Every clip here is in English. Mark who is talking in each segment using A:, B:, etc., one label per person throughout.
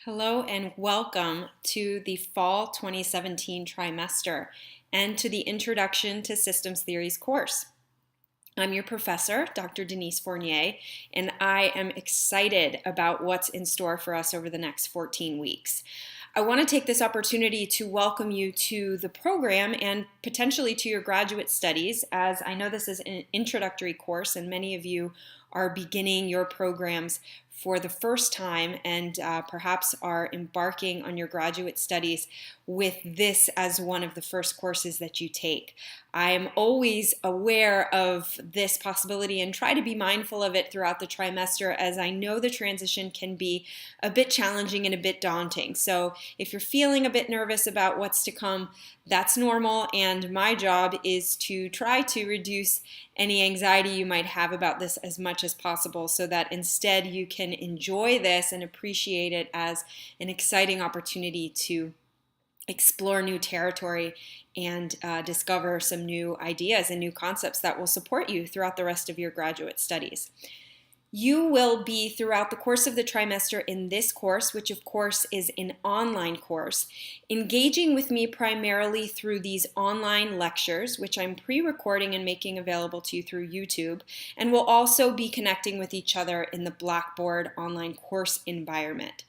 A: Hello and welcome to the Fall 2017 trimester and to the Introduction to Systems Theories course. I'm your professor, Dr. Denise Fournier, and I am excited about what's in store for us over the next 14 weeks. I want to take this opportunity to welcome you to the program and potentially to your graduate studies, as I know this is an introductory course and many of you are beginning your programs for the first time and perhaps are embarking on your graduate studies with this as one of the first courses that you take. I am always aware of this possibility and try to be mindful of it throughout the trimester, as I know the transition can be a bit challenging and a bit daunting. So if you're feeling a bit nervous about what's to come, that's normal, and my job is to try to reduce any anxiety you might have about this as much as possible so that instead you can enjoy this and appreciate it as an exciting opportunity to explore new territory and discover some new ideas and new concepts that will support you throughout the rest of your graduate studies. You will be, throughout the course of the trimester in this course, which of course is an online course, engaging with me primarily through these online lectures, which I'm pre-recording and making available to you through YouTube, and we'll also be connecting with each other in the Blackboard online course environment.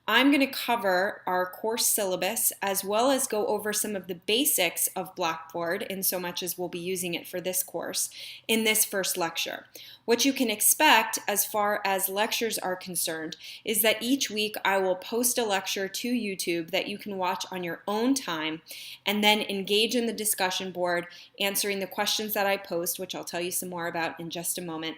A: I'm going to cover our course syllabus as well as go over some of the basics of Blackboard, in so much as we'll be using it for this course in this first lecture. What you can expect as far as lectures are concerned is that each week I will post a lecture to YouTube that you can watch on your own time and then engage in the discussion board, answering the questions that I post, which I'll tell you some more about in just a moment,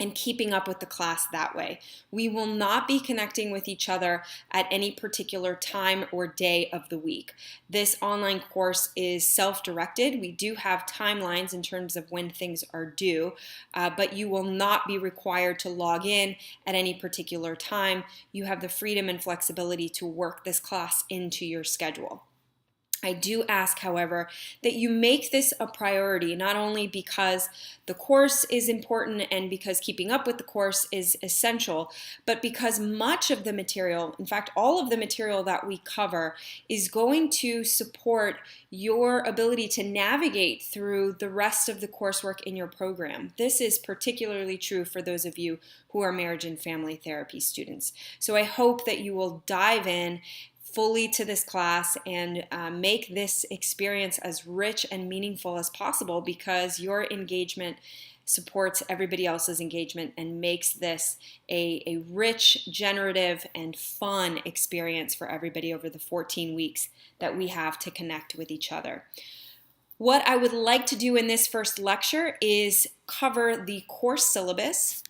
A: and keeping up with the class that way. We will not be connecting with each other at any particular time or day of the week. This online course is self-directed. We do have timelines in terms of when things are due, but you will not be required to log in at any particular time. You have the freedom and flexibility to work this class into your schedule. I do ask, however, that you make this a priority, not only because the course is important and because keeping up with the course is essential, but because much of the material, in fact, all of the material that we cover, is going to support your ability to navigate through the rest of the coursework in your program. This is particularly true for those of you who are marriage and family therapy students. So I hope that you will dive in fully to this class and make this experience as rich and meaningful as possible, because your engagement supports everybody else's engagement and makes this a rich, generative, and fun experience for everybody over the 14 weeks that we have to connect with each other. What I would like to do in this first lecture is cover the course syllabus,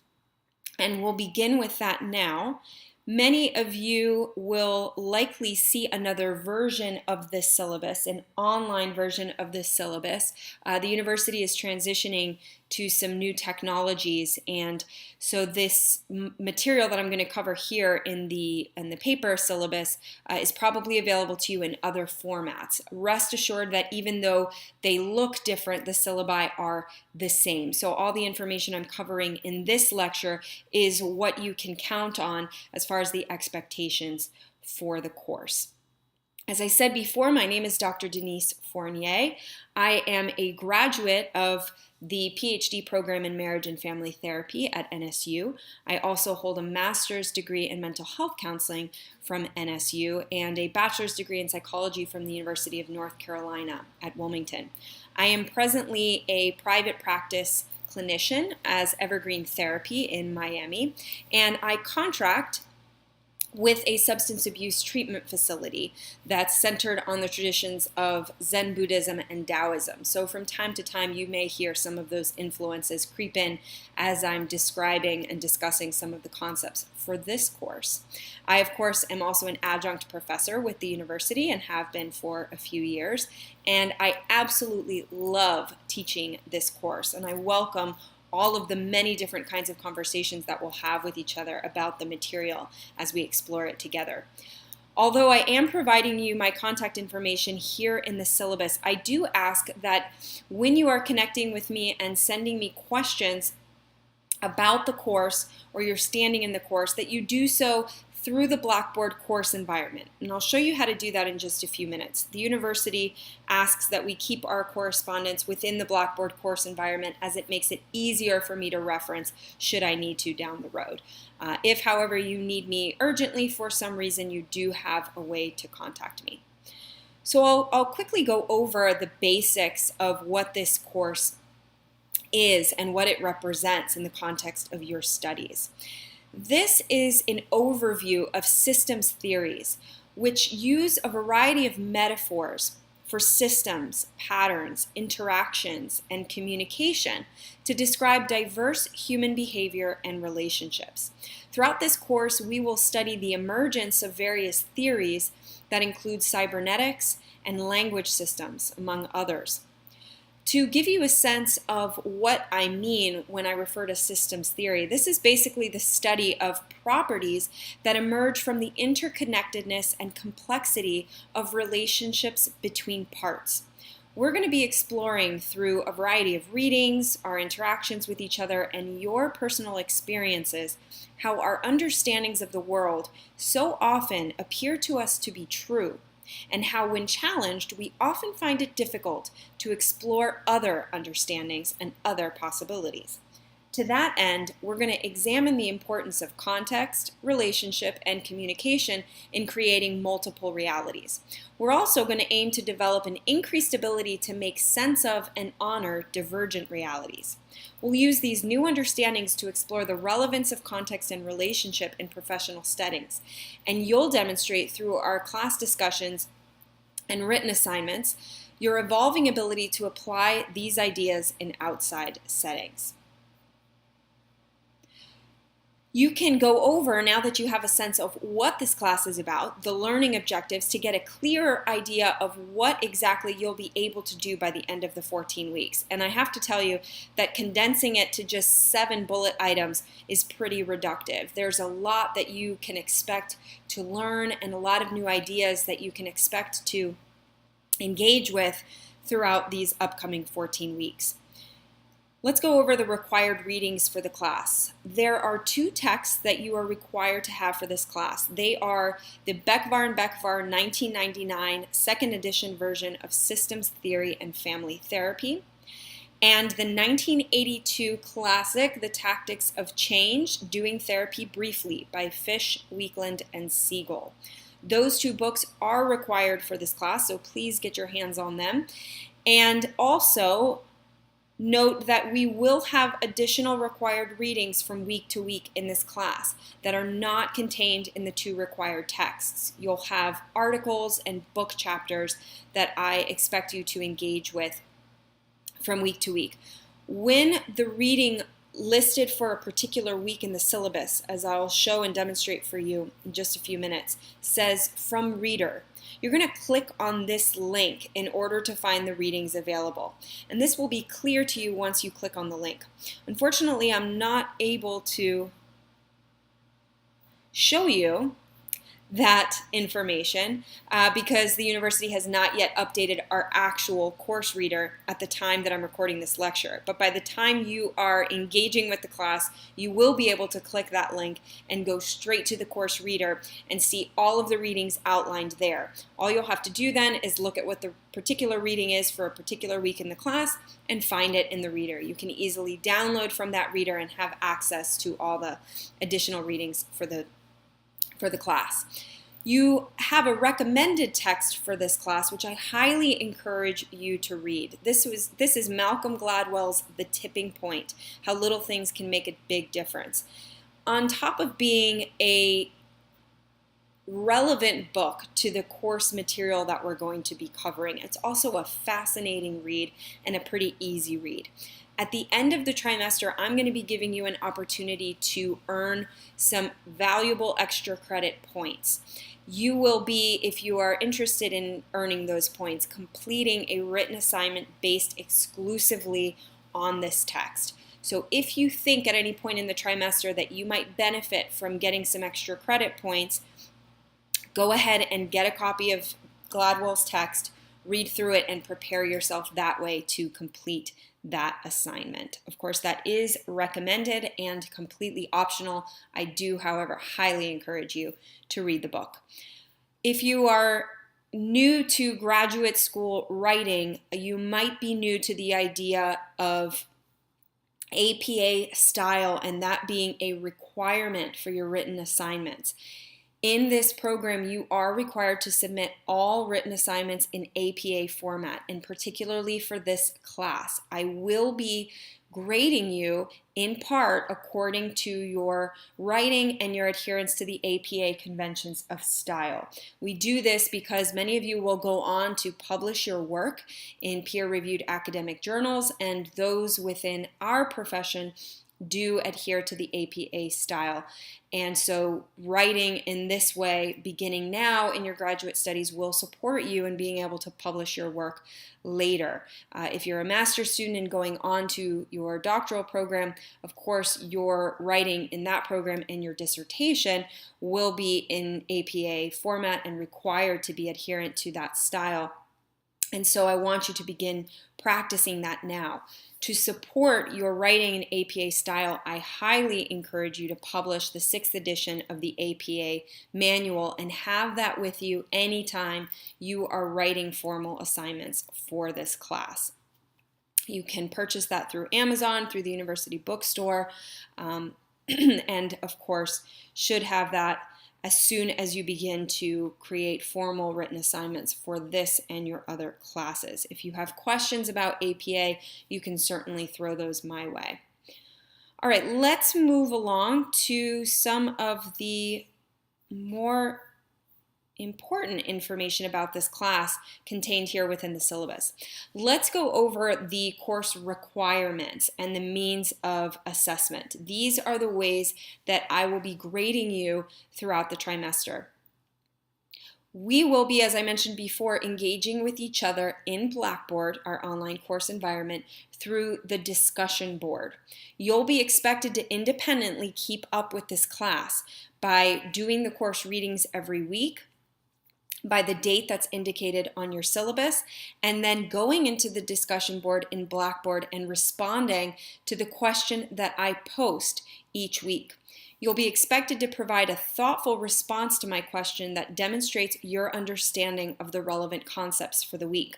A: and we'll begin with that now. Many of you will likely see another version of this syllabus, an online version of this syllabus. The university is transitioning to some new technologies, and so this material that I'm going to cover here in the paper syllabus is probably available to you in other formats. Rest assured that even though they look different, the syllabi are the same. So all the information I'm covering in this lecture is what you can count on as far as the expectations for the course. As I said before, my name is Dr. Denise Fournier. I am a graduate of the PhD program in marriage and family therapy at NSU. I also hold a master's degree in mental health counseling from NSU and a bachelor's degree in psychology from the University of North Carolina at Wilmington. I am presently a private practice clinician as Evergreen Therapy in Miami, and I contract with a substance abuse treatment facility that's centered on the traditions of Zen Buddhism and Taoism. So from time to time, you may hear some of those influences creep in as I'm describing and discussing some of the concepts for this course. I, of course, am also an adjunct professor with the university and have been for a few years, and I absolutely love teaching this course, and I welcome all of the many different kinds of conversations that we'll have with each other about the material as we explore it together. Although I am providing you my contact information here in the syllabus, I do ask that when you are connecting with me and sending me questions about the course or you're standing in the course, that you do so through the Blackboard course environment. And I'll show you how to do that in just a few minutes. The university asks that we keep our correspondence within the Blackboard course environment, as it makes it easier for me to reference should I need to down the road. If, however, you need me urgently for some reason, you do have a way to contact me. So I'll quickly go over the basics of what this course is and what it represents in the context of your studies. This is an overview of systems theories, which use a variety of metaphors for systems, patterns, interactions, and communication to describe diverse human behavior and relationships. Throughout this course, we will study the emergence of various theories that include cybernetics and language systems, among others. To give you a sense of what I mean when I refer to systems theory, this is basically the study of properties that emerge from the interconnectedness and complexity of relationships between parts. We're going to be exploring through a variety of readings, our interactions with each other, and your personal experiences how our understandings of the world so often appear to us to be true, and how when challenged, we often find it difficult to explore other understandings and other possibilities. To that end, we're going to examine the importance of context, relationship, and communication in creating multiple realities. We're also going to aim to develop an increased ability to make sense of and honor divergent realities. We'll use these new understandings to explore the relevance of context and relationship in professional settings, and you'll demonstrate through our class discussions and written assignments your evolving ability to apply these ideas in outside settings. You can go over, now that you have a sense of what this class is about, the learning objectives, to get a clearer idea of what exactly you'll be able to do by the end of the 14 weeks. And I have to tell you that condensing it to just 7 bullet items is pretty reductive. There's a lot that you can expect to learn and a lot of new ideas that you can expect to engage with throughout these upcoming 14 weeks. Let's go over the required readings for the class. There are 2 texts that you are required to have for this class. They are the Becvar and Becvar 1999 second edition version of Systems Theory and Family Therapy, and the 1982 classic, The Tactics of Change, Doing Therapy Briefly by Fish, Weekland, and Siegel. Those 2 books are required for this class, so please get your hands on them. And also, note that we will have additional required readings from week to week in this class that are not contained in the 2 required texts. You'll have articles and book chapters that I expect you to engage with from week to week. When the reading listed for a particular week in the syllabus, as I'll show and demonstrate for you in just a few minutes, says from reader, you're going to click on this link in order to find the readings available. And this will be clear to you once you click on the link. Unfortunately, I'm not able to show you that information because the university has not yet updated our actual course reader at the time that I'm recording this lecture. But by the time you are engaging with the class, you will be able to click that link and go straight to the course reader and see all of the readings outlined there. All you'll have to do then is look at what the particular reading is for a particular week in the class and find it in the reader. You can easily download from that reader and have access to all the additional readings for the class. You have a recommended text for this class, which I highly encourage you to read. This is Malcolm Gladwell's The Tipping Point, How Little Things Can Make a Big Difference. On top of being a relevant book to the course material that we're going to be covering, it's also a fascinating read and a pretty easy read. At the end of the trimester, I'm going to be giving you an opportunity to earn some valuable extra credit points. You will be, if you are interested in earning those points, completing a written assignment based exclusively on this text. So if you think at any point in the trimester that you might benefit from getting some extra credit points, go ahead and get a copy of Gladwell's text, read through it, and prepare yourself that way to complete that assignment. Of course, that is recommended and completely optional. I do, however, highly encourage you to read the book. If you are new to graduate school writing, you might be new to the idea of APA style and that being a requirement for your written assignments. In this program, you are required to submit all written assignments in APA format, and particularly for this class. I will be grading you in part according to your writing and your adherence to the APA conventions of style. We do this because many of you will go on to publish your work in peer-reviewed academic journals, and those within our profession do adhere to the APA style. And so writing in this way, beginning now in your graduate studies, will support you in being able to publish your work later. If you're a master's student and going on to your doctoral program, of course, your writing in that program and your dissertation will be in APA format and required to be adherent to that style. And so I want you to begin practicing that now. To support your writing in APA style, I highly encourage you to publish the 6th edition of the APA manual and have that with you anytime you are writing formal assignments for this class. You can purchase that through Amazon, through the university bookstore, and of course should have that as soon as you begin to create formal written assignments for this and your other classes. If you have questions about APA, you can certainly throw those my way. All right, let's move along to some of the more important information about this class contained here within the syllabus. Let's go over the course requirements and the means of assessment. These are the ways that I will be grading you throughout the trimester. We will be, as I mentioned before, engaging with each other in Blackboard, our online course environment, through the discussion board. You'll be expected to independently keep up with this class by doing the course readings every week, by the date that's indicated on your syllabus, and then going into the discussion board in Blackboard and responding to the question that I post each week. You'll be expected to provide a thoughtful response to my question that demonstrates your understanding of the relevant concepts for the week.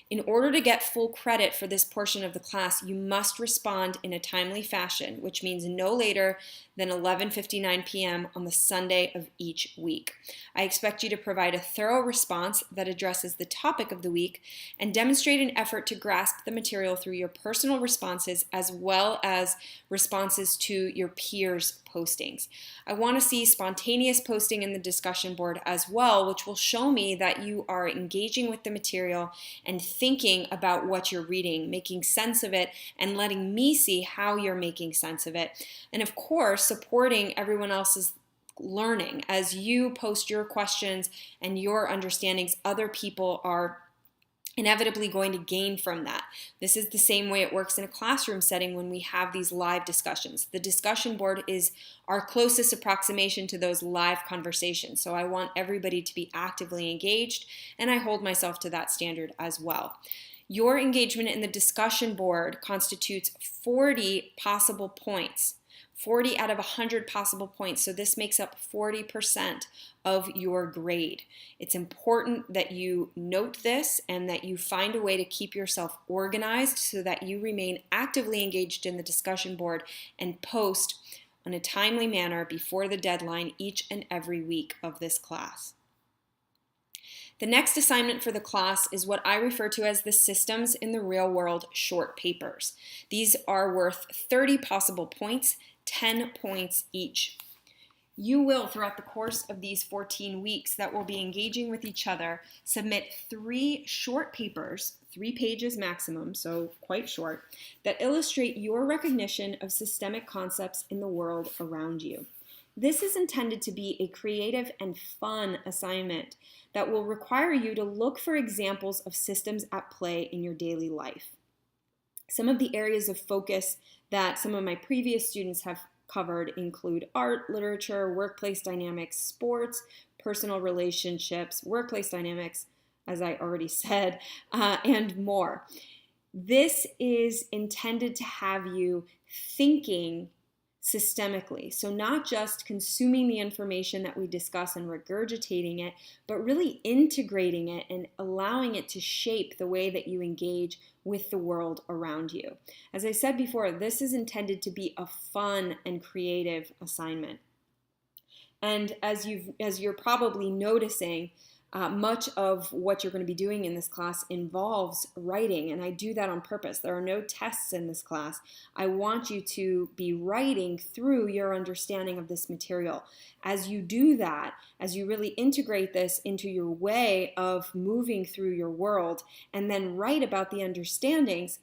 A: In order to get full credit for this portion of the class, you must respond in a timely fashion, which means no later than 11:59 p.m. on the Sunday of each week. I expect you to provide a thorough response that addresses the topic of the week and demonstrate an effort to grasp the material through your personal responses as well as responses to your peers' postings. I want to see spontaneous posting in the discussion board as well, which will show me that you are engaging with the material and thinking about what you're reading, making sense of it, and letting me see how you're making sense of it. And of course, supporting everyone else's learning. As you post your questions and your understandings, other people are inevitably going to gain from that. This is the same way it works in a classroom setting when we have these live discussions. The discussion board is our closest approximation to those live conversations. So I want everybody to be actively engaged, and I hold myself to that standard as well. Your engagement in the discussion board constitutes 40 possible points. 40 out of 100 possible points. So this makes up 40% of your grade. It's important that you note this and that you find a way to keep yourself organized so that you remain actively engaged in the discussion board and post in a timely manner before the deadline each and every week of this class. The next assignment for the class is what I refer to as the Systems in the Real World short papers. These are worth 30 possible points, 10 points each. You will, throughout the course of these 14 weeks that we'll be engaging with each other, submit 3 short papers, 3 pages maximum, so quite short, that illustrate your recognition of systemic concepts in the world around you. This is intended to be a creative and fun assignment that will require you to look for examples of systems at play in your daily life. Some of the areas of focus that some of my previous students have covered include art, literature, workplace dynamics, sports, personal relationships, workplace dynamics, as I already said, and more. This is intended to have you thinking systemically. So not just consuming the information that we discuss and regurgitating it, but really integrating it and allowing it to shape the way that you engage with the world around you. As I said before, this is intended to be a fun and creative assignment. And as you're probably noticing, much of what you're going to be doing in this class involves writing, and I do that on purpose. There are no tests in this class. I want you to be writing through your understanding of this material. As you do that, as you really integrate this into your way of moving through your world, and then write about the understandings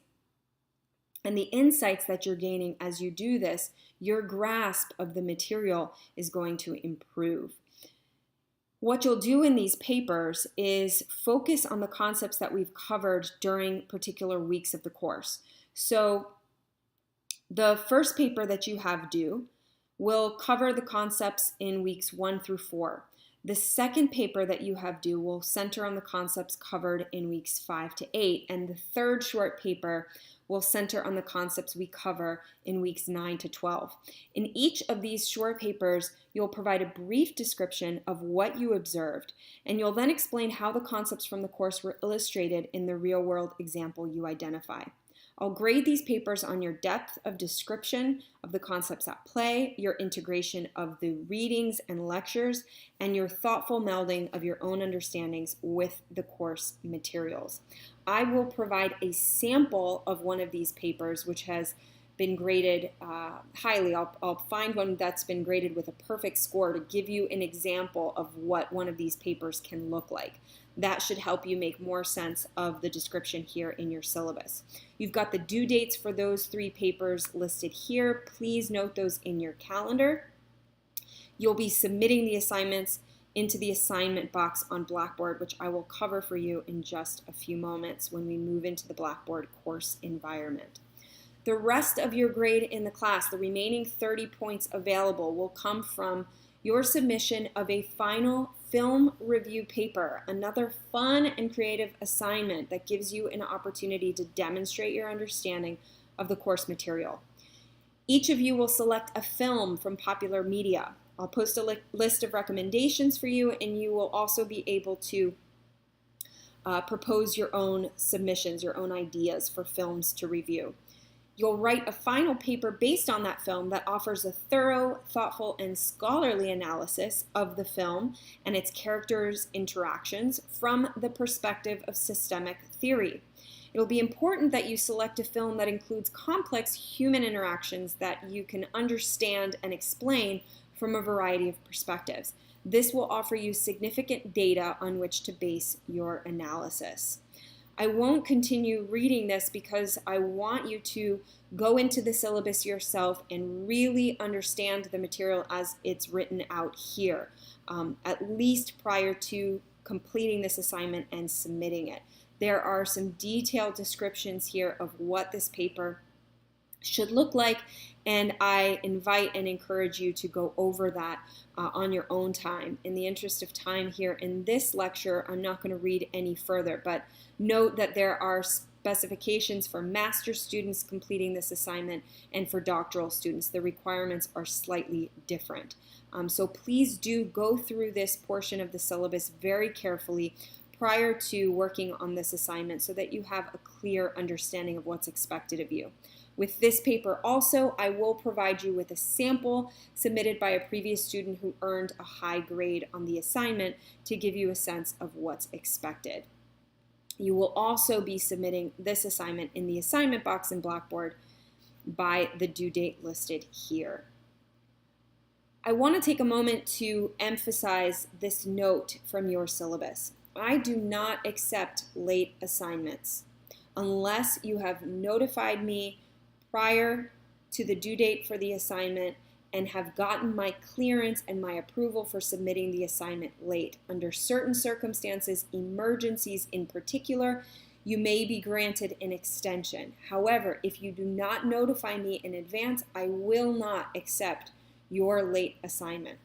A: and the insights that you're gaining as you do this, your grasp of the material is going to improve. What you'll do in these papers is focus on the concepts that we've covered during particular weeks of the course. So the first paper that you have due will cover the concepts in weeks 1 through 4. The second paper that you have due will center on the concepts covered in weeks 5 to 8, and the third short paper will center on the concepts we cover in weeks 9 to 12. In each of these short papers, you'll provide a brief description of what you observed, and you'll then explain how the concepts from the course were illustrated in the real-world example you identify. I'll grade these papers on your depth of description of the concepts at play, your integration of the readings and lectures, and your thoughtful melding of your own understandings with the course materials. I will provide a sample of one of these papers, which has been graded highly. I'll find one that's been graded with a perfect score to give you an example of what one of these papers can look like. That should help you make more sense of the description here in your syllabus. You've got the due dates for those 3 papers listed here. Please note those in your calendar. You'll be submitting the assignments into the assignment box on Blackboard, which I will cover for you in just a few moments when we move into the Blackboard course environment. The rest of your grade in the class, the remaining 30 points available, will come from your submission of a final film review paper, another fun and creative assignment that gives you an opportunity to demonstrate your understanding of the course material. Each of you will select a film from popular media. I'll post a list of recommendations for you, and you will also be able to propose your own submissions, your own ideas for films to review. You'll write a final paper based on that film that offers a thorough, thoughtful, and scholarly analysis of the film and its characters' interactions from the perspective of systemic theory. It'll be important that you select a film that includes complex human interactions that you can understand and explain from a variety of perspectives. This will offer you significant data on which to base your analysis. I won't continue reading this because I want you to go into the syllabus yourself and really understand the material as it's written out here, at least prior to completing this assignment and submitting it. There are some detailed descriptions here of what this paper should look like, and I invite and encourage you to go over that on your own time. In the interest of time here in this lecture, I'm not going to read any further, but note that there are specifications for master's students completing this assignment and for doctoral students. The requirements are slightly different. So please do go through this portion of the syllabus very carefully prior to working on this assignment so that you have a clear understanding of what's expected of you. With this paper also, I will provide you with a sample submitted by a previous student who earned a high grade on the assignment to give you a sense of what's expected. You will also be submitting this assignment in the assignment box in Blackboard by the due date listed here. I want to take a moment to emphasize this note from your syllabus. I do not accept late assignments unless you have notified me prior to the due date for the assignment and have gotten my clearance and my approval for submitting the assignment late. Under certain circumstances, emergencies in particular, you may be granted an extension. However, if you do not notify me in advance, I will not accept your late assignment.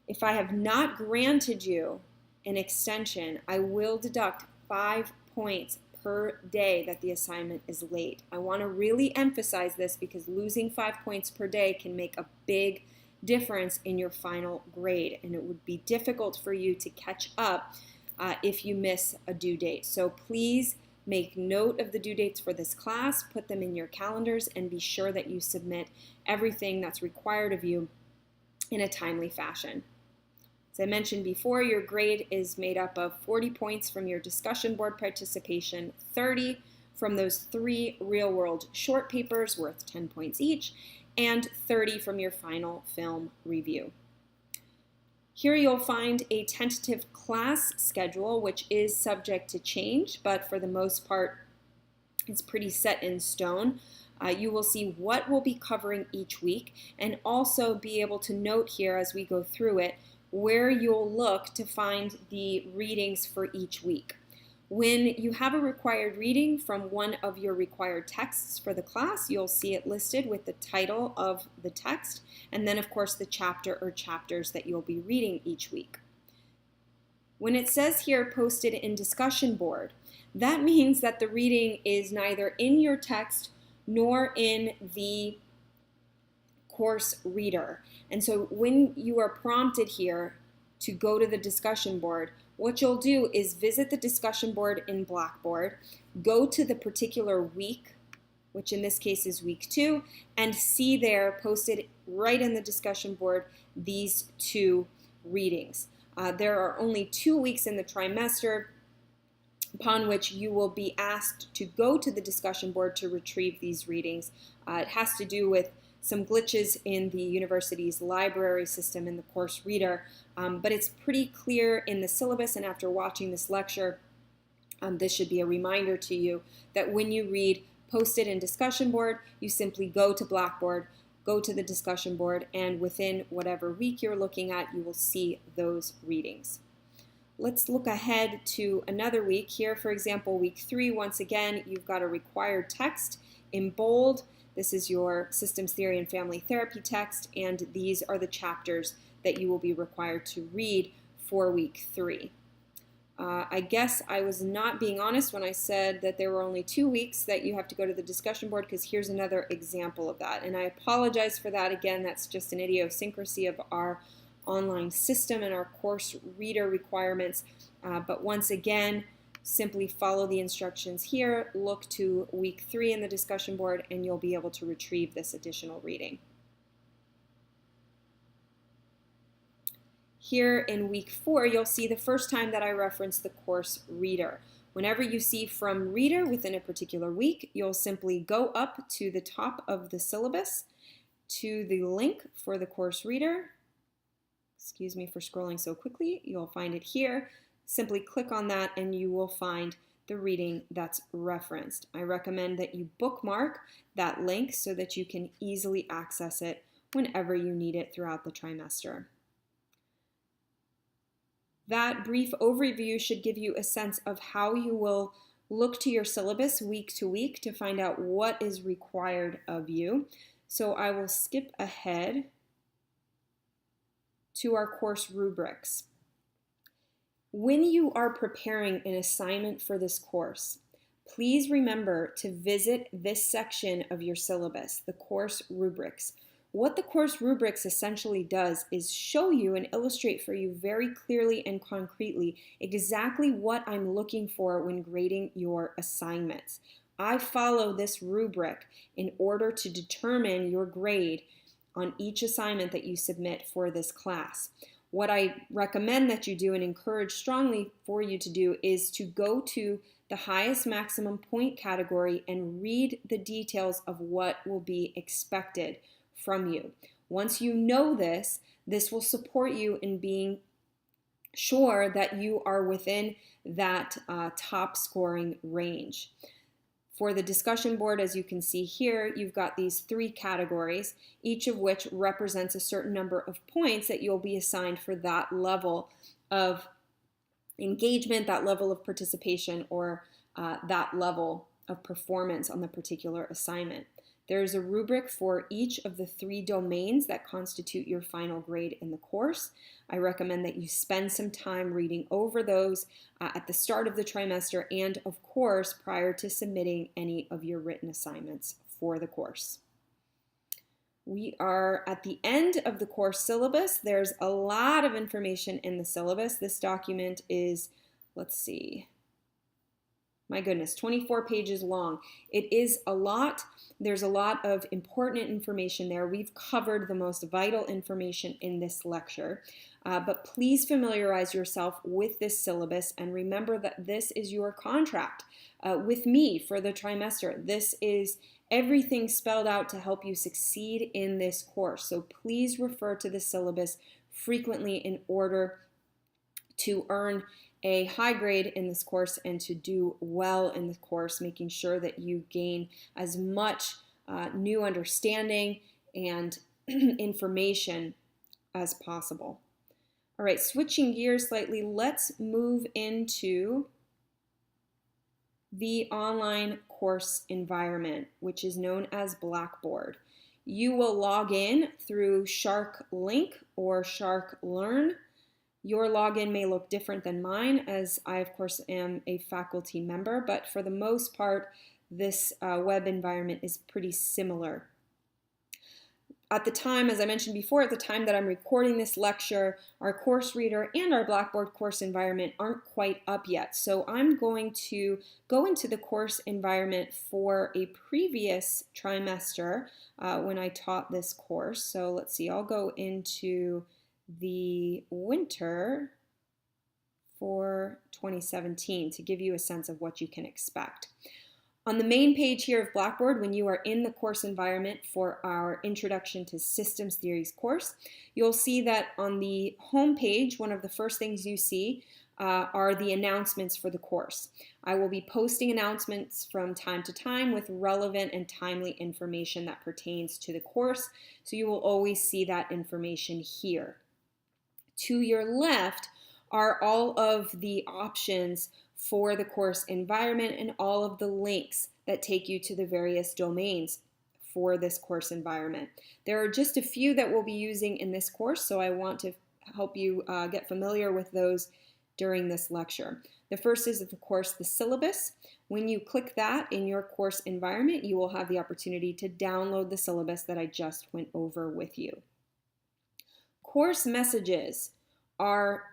A: If I have not granted you an extension, I will deduct 5 points per day that the assignment is late. I want to really emphasize this because losing 5 points per day can make a big difference in your final grade, and it would be difficult for you to catch up if you miss a due date. So please make note of the due dates for this class, put them in your calendars, and be sure that you submit everything that's required of you in a timely fashion. As I mentioned before, your grade is made up of 40 points from your discussion board participation, 30 from those 3 real-world short papers worth 10 points each, and 30 from your final film review. Here you'll find a tentative class schedule, which is subject to change, but for the most part, it's pretty set in stone. You will see what we'll be covering each week, and also be able to note here as we go through it where you'll look to find the readings for each week. When you have a required reading from one of your required texts for the class, you'll see it listed with the title of the text, and then of course the chapter or chapters that you'll be reading each week. When it says here posted in discussion board, that means that the reading is neither in your text nor in the course reader. And so when you are prompted here to go to the discussion board, what you'll do is visit the discussion board in Blackboard, go to the particular week, which in this case is week 2, and see there posted right in the discussion board these 2 readings. There are only 2 weeks in the trimester upon which you will be asked to go to the discussion board to retrieve these readings. It has to do with some glitches in the university's library system in the course reader, but it's pretty clear in the syllabus, and after watching this lecture, this should be a reminder to you that when you read posted in discussion board, you simply go to Blackboard, go to the discussion board, and within whatever week you're looking at, you will see those readings. Let's look ahead to another week. Here, for example, week 3, once again, you've got a required text in bold. This is your Systems Theory and Family Therapy text, and these are the chapters that you will be required to read for week 3. I guess I was not being honest when I said that there were only 2 weeks that you have to go to the discussion board, because here's another example of that. And I apologize for that. Again, that's just an idiosyncrasy of our online system and our course reader requirements. But once again, simply follow the instructions here, look to week 3 in the discussion board, and you'll be able to retrieve this additional reading. Here in week 4, you'll see the first time that I reference the course reader. Whenever you see from reader within a particular week, you'll simply go up to the top of the syllabus to the link for the course reader. Excuse me for scrolling so quickly. You'll find it here. Simply click on that and you will find the reading that's referenced. I recommend that you bookmark that link so that you can easily access it whenever you need it throughout the trimester. That brief overview should give you a sense of how you will look to your syllabus week to week to find out what is required of you. So I will skip ahead to our course rubrics. When you are preparing an assignment for this course, please remember to visit this section of your syllabus, the course rubrics. What the course rubrics essentially does is show you and illustrate for you very clearly and concretely exactly what I'm looking for when grading your assignments. I follow this rubric in order to determine your grade on each assignment that you submit for this class. What I recommend that you do and encourage strongly for you to do is to go to the highest maximum point category and read the details of what will be expected from you. Once you know this, this will support you in being sure that you are within that top scoring range. For the discussion board, as you can see here, you've got these 3 categories, each of which represents a certain number of points that you'll be assigned for that level of engagement, that level of participation, or that level of performance on the particular assignment. There's a rubric for each of the 3 domains that constitute your final grade in the course. I recommend that you spend some time reading over those at the start of the trimester and, of course, prior to submitting any of your written assignments for the course. We are at the end of the course syllabus. There's a lot of information in the syllabus. This document is, let's see, my goodness, 24 pages long. It is a lot. There's a lot of important information there. We've covered the most vital information in this lecture, but please familiarize yourself with this syllabus and remember that this is your contract with me for the trimester. This is everything spelled out to help you succeed in this course. So please refer to the syllabus frequently in order to earn a high grade in this course and to do well in the course, making sure that you gain as much new understanding and information as possible. All right, switching gears slightly, let's move into the online course environment, which is known as Blackboard. You will log in through Shark Link or Shark Learn. Your login may look different than mine, as I, of course, am a faculty member, but for the most part, this web environment is pretty similar. At the time, as I mentioned before, at the time that I'm recording this lecture, our course reader and our Blackboard course environment aren't quite up yet. So I'm going to go into the course environment for a previous trimester when I taught this course. So let's see, I'll go into the winter for 2017 to give you a sense of what you can expect. On the main page here of Blackboard, when you are in the course environment for our Introduction to Systems Theories course, you'll see that on the home page, one of the first things you see are the announcements for the course. I will be posting announcements from time to time with relevant and timely information that pertains to the course, so you will always see that information here. To your left are all of the options for the course environment and all of the links that take you to the various domains for this course environment. There are just a few that we'll be using in this course, so I want to help you get familiar with those during this lecture. The first is, of course, the syllabus. When you click that in your course environment, you will have the opportunity to download the syllabus that I just went over with you. Course messages are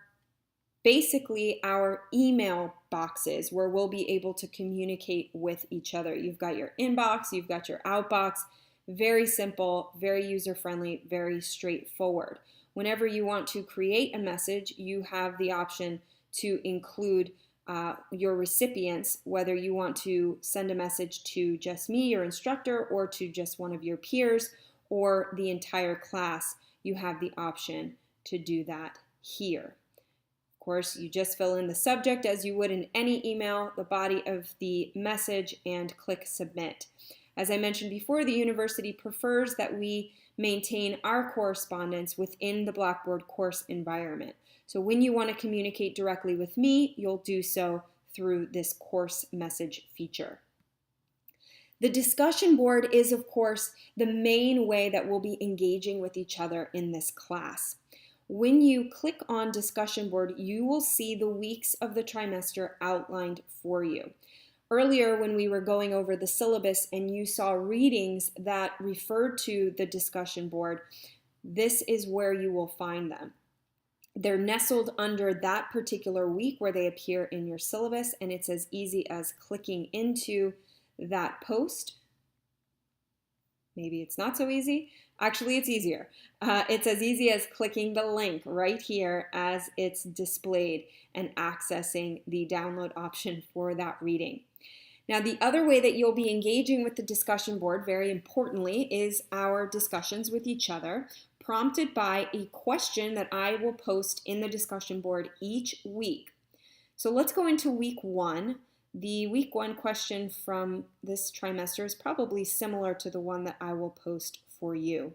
A: basically our email boxes where we'll be able to communicate with each other. You've got your inbox, you've got your outbox. Very simple, very user-friendly, very straightforward. Whenever you want to create a message, you have the option to include your recipients, whether you want to send a message to just me, your instructor, or to just one of your peers, or the entire class. You have the option to do that here. Of course, you just fill in the subject as you would in any email, the body of the message, and click submit. As I mentioned before, the university prefers that we maintain our correspondence within the Blackboard course environment. So when you want to communicate directly with me, you'll do so through this course message feature. The discussion board is, of course, the main way that we'll be engaging with each other in this class. When you click on discussion board, you will see the weeks of the trimester outlined for you. Earlier, when we were going over the syllabus and you saw readings that referred to the discussion board, this is where you will find them. They're nestled under that particular week where they appear in your syllabus, and it's as easy as clicking into that post. Maybe it's not so easy. Actually, it's easier. It's as easy as clicking the link right here as it's displayed and accessing the download option for that reading. Now, the other way that you'll be engaging with the discussion board, very importantly, is our discussions with each other, prompted by a question that I will post in the discussion board each week. So let's go into week one. The week one question from this trimester is probably similar to the one that I will post for you.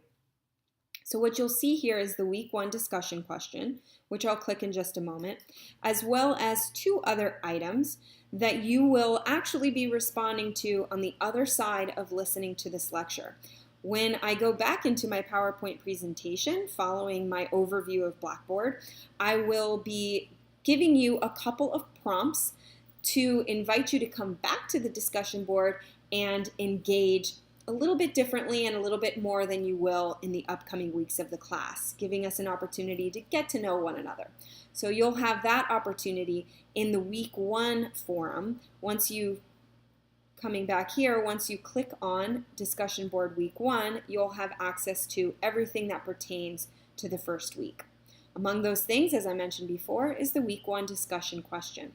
A: So what you'll see here is the week 1 discussion question, which I'll click in just a moment, as well as 2 other items that you will actually be responding to on the other side of listening to this lecture. When I go back into my PowerPoint presentation following my overview of Blackboard, I will be giving you a couple of prompts to invite you to come back to the discussion board and engage a little bit differently and a little bit more than you will in the upcoming weeks of the class, giving us an opportunity to get to know one another. So you'll have that opportunity in the week 1 forum. Once you click on discussion board week 1, you'll have access to everything that pertains to the first week. Among those things, as I mentioned before, is the week 1 discussion question.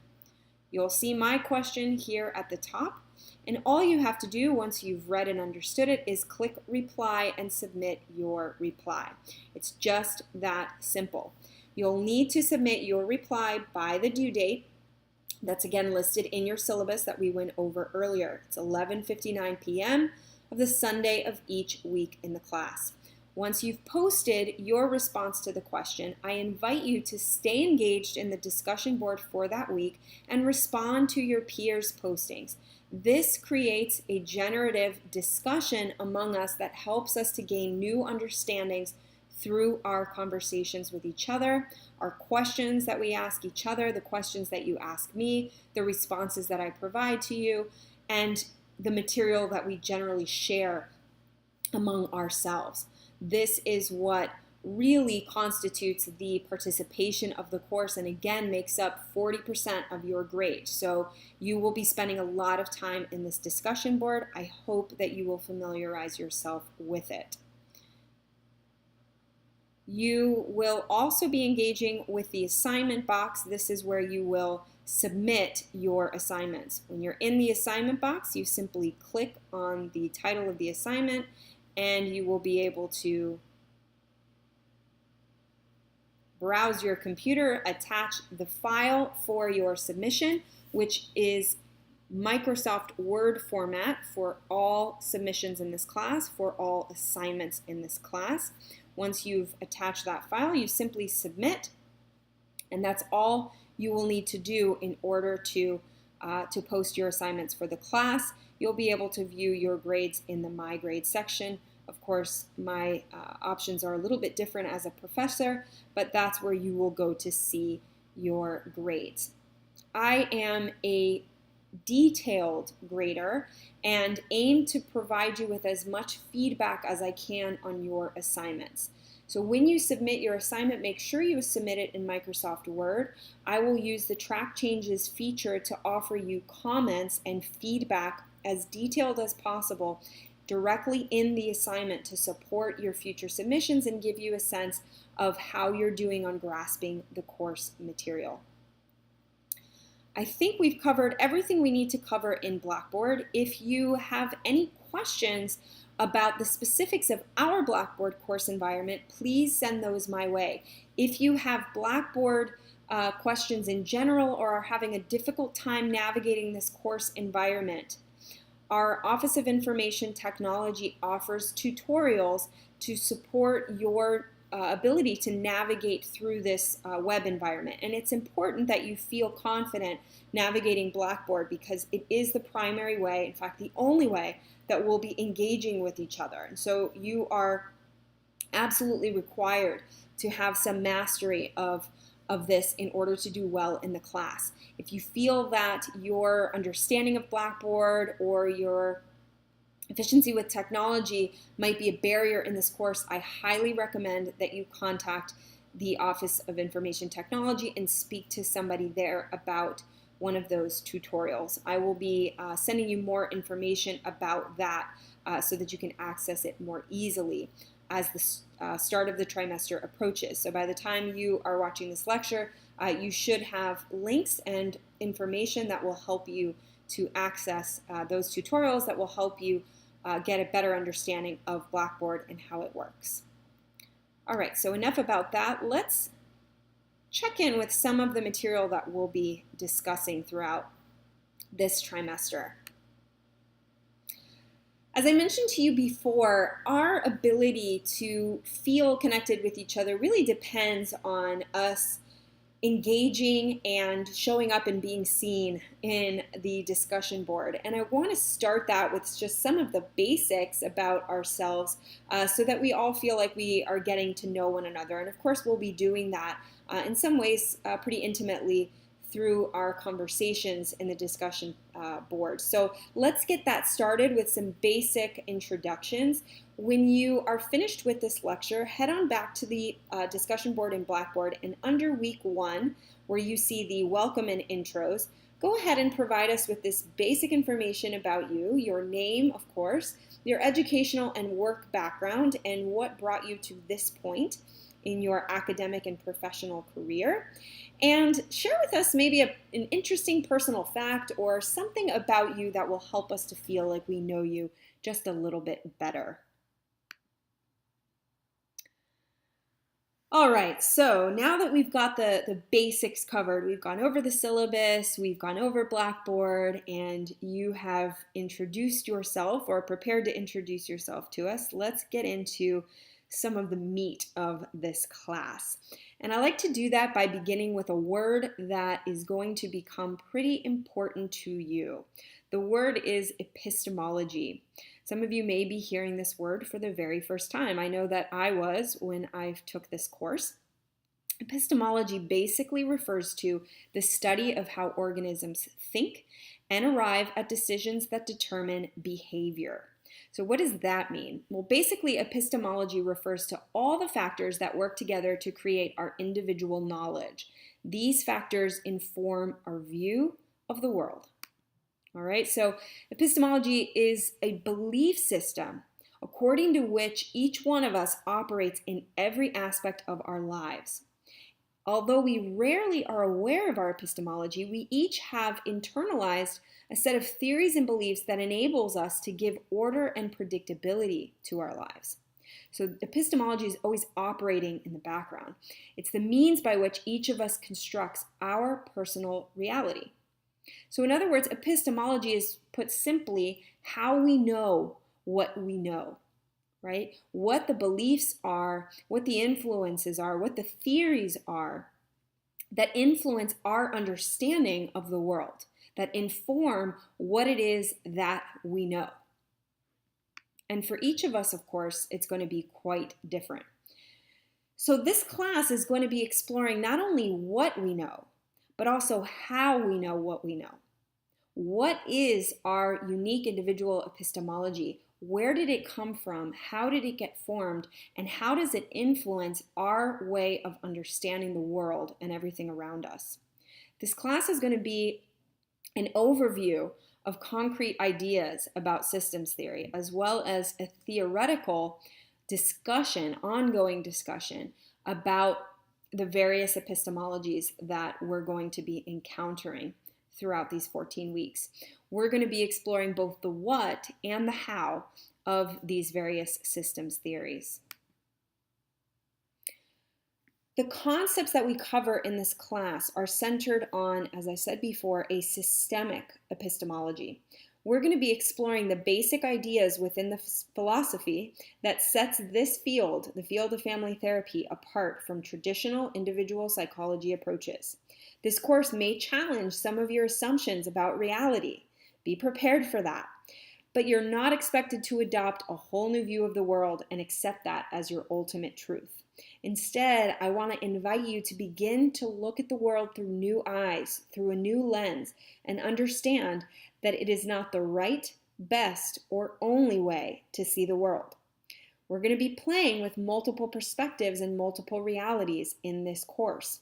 A: You'll see my question here at the top, and all you have to do once you've read and understood it is click reply and submit your reply. It's just that simple. You'll need to submit your reply by the due date. That's again listed in your syllabus that we went over earlier. It's 11:59 p.m. of the Sunday of each week in the class. Once you've posted your response to the question, I invite you to stay engaged in the discussion board for that week and respond to your peers' postings. This creates a generative discussion among us that helps us to gain new understandings through our conversations with each other, our questions that we ask each other, the questions that you ask me, the responses that I provide to you, and the material that we generally share among ourselves. This is what really constitutes the participation of the course and again makes up 40% of your grade. So you will be spending a lot of time in this discussion board. I hope that you will familiarize yourself with it. You will also be engaging with the assignment box. This is where you will submit your assignments. When you're in the assignment box, you simply click on the title of the assignment and you will be able to browse your computer, attach the file for your submission, which is Microsoft Word format for all submissions in this class, for all assignments in this class. Once you've attached that file, you simply submit, and that's all you will need to do in order to post your assignments for the class. You'll be able to view your grades in the My Grades section. Of course, my options are a little bit different as a professor, but that's where you will go to see your grades. I am a detailed grader and aim to provide you with as much feedback as I can on your assignments. So when you submit your assignment, make sure you submit it in Microsoft Word. I will use the Track Changes feature to offer you comments and feedback as detailed as possible directly in the assignment to support your future submissions and give you a sense of how you're doing on grasping the course material. I think we've covered everything we need to cover in Blackboard. If you have any questions about the specifics of our Blackboard course environment, please send those my way. If you have Blackboard questions in general or are having a difficult time navigating this course environment, our Office of Information Technology offers tutorials to support your ability to navigate through this web environment. And it's important that you feel confident navigating Blackboard because it is the primary way, in fact, the only way that we'll be engaging with each other. And so you are absolutely required to have some mastery of this in order to do well in the class. If you feel that your understanding of Blackboard or your efficiency with technology might be a barrier in this course, I highly recommend that you contact the Office of Information Technology and speak to somebody there about one of those tutorials. I will be sending you more information about that so that you can access it more easily as the start of the trimester approaches. So by the time you are watching this lecture, you should have links and information that will help you to access those tutorials that will help you get a better understanding of Blackboard and how it works. All right, so enough about that. Let's check in with some of the material that we'll be discussing throughout this trimester. As I mentioned to you before, our ability to feel connected with each other really depends on us engaging and showing up and being seen in the discussion board. And I want to start that with just some of the basics about ourselves so that we all feel like we are getting to know one another. And of course, we'll be doing that in some ways pretty intimately through our conversations in the discussion board. So let's get that started with some basic introductions. When you are finished with this lecture, head on back to the discussion board in Blackboard, and under week 1, where you see the welcome and intros, go ahead and provide us with this basic information about you, your name, of course, your educational and work background, and what brought you to this point in your academic and professional career. And share with us maybe an interesting personal fact or something about you that will help us to feel like we know you just a little bit better. All right, so now that we've got the basics covered, we've gone over the syllabus, we've gone over Blackboard, and you have introduced yourself or prepared to introduce yourself to us, let's get into some of the meat of this class. And I like to do that by beginning with a word that is going to become pretty important to you. The word is epistemology. Some of you may be hearing this word for the very first time. I know that I was when I took this course. Epistemology basically refers to the study of how organisms think and arrive at decisions that determine behavior. So what does that mean? Well, basically, epistemology refers to all the factors that work together to create our individual knowledge. These factors inform our view of the world. All right, so epistemology is a belief system according to which each one of us operates in every aspect of our lives. Although we rarely are aware of our epistemology, we each have internalized a set of theories and beliefs that enables us to give order and predictability to our lives. So epistemology is always operating in the background. It's the means by which each of us constructs our personal reality. So in other words, epistemology is, put simply, how we know what we know, right? What the beliefs are, what the influences are, what the theories are that influence our understanding of the world, that inform what it is that we know. And for each of us, of course, it's going to be quite different. So this class is going to be exploring not only what we know, but also how we know what we know. What is our unique individual epistemology? Where did it come from? How did it get formed? And how does it influence our way of understanding the world and everything around us? This class is going to be an overview of concrete ideas about systems theory, as well as a theoretical discussion, ongoing discussion about the various epistemologies that we're going to be encountering throughout these 14 weeks. We're going to be exploring both the what and the how of these various systems theories. The concepts that we cover in this class are centered on, as I said before, a systemic epistemology. We're going to be exploring the basic ideas within the philosophy that sets this field, the field of family therapy, apart from traditional individual psychology approaches. This course may challenge some of your assumptions about reality. Be prepared for that. But you're not expected to adopt a whole new view of the world and accept that as your ultimate truth. Instead, I want to invite you to begin to look at the world through new eyes, through a new lens, and understand that it is not the right, best, or only way to see the world. We're going to be playing with multiple perspectives and multiple realities in this course.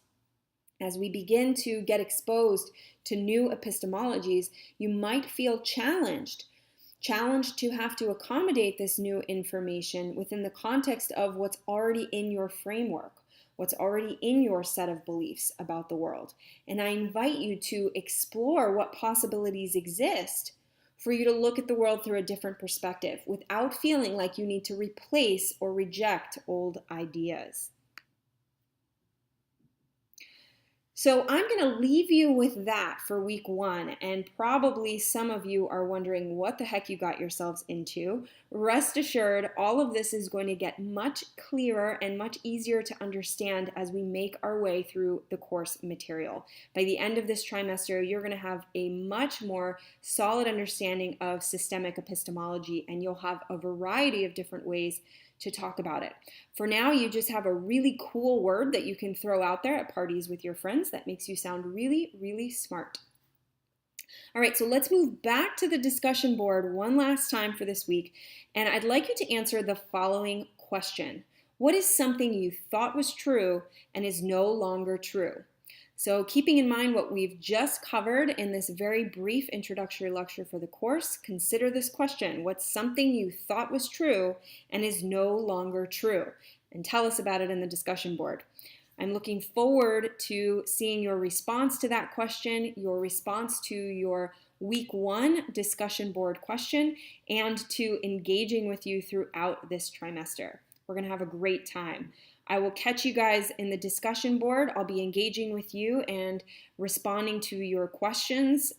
A: As we begin to get exposed to new epistemologies, you might feel challenged to have to accommodate this new information within the context of what's already in your framework, what's already in your set of beliefs about the world. And I invite you to explore what possibilities exist for you to look at the world through a different perspective without feeling like you need to replace or reject old ideas. So I'm going to leave you with that for week 1, and probably some of you are wondering what the heck you got yourselves into. Rest assured, all of this is going to get much clearer and much easier to understand as we make our way through the course material. By the end of this trimester, you're going to have a much more solid understanding of systemic epistemology, and you'll have a variety of different ways to talk about it. For now, you just have a really cool word that you can throw out there at parties with your friends that makes you sound really, really smart. All right, so let's move back to the discussion board one last time for this week, and I'd like you to answer the following question. What is something you thought was true and is no longer true? So keeping in mind what we've just covered in this very brief introductory lecture for the course, consider this question. What's something you thought was true and is no longer true? And tell us about it in the discussion board. I'm looking forward to seeing your response to that question, your response to your week 1 discussion board question, and to engaging with you throughout this trimester. We're going to have a great time. I will catch you guys in the discussion board. I'll be engaging with you and responding to your questions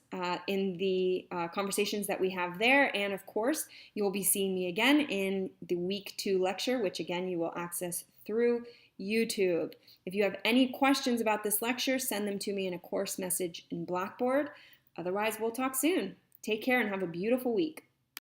A: in the conversations that we have there. And of course, you will be seeing me again in the week 2 lecture, which again, you will access through YouTube. If you have any questions about this lecture, send them to me in a course message in Blackboard. Otherwise, we'll talk soon. Take care and have a beautiful week.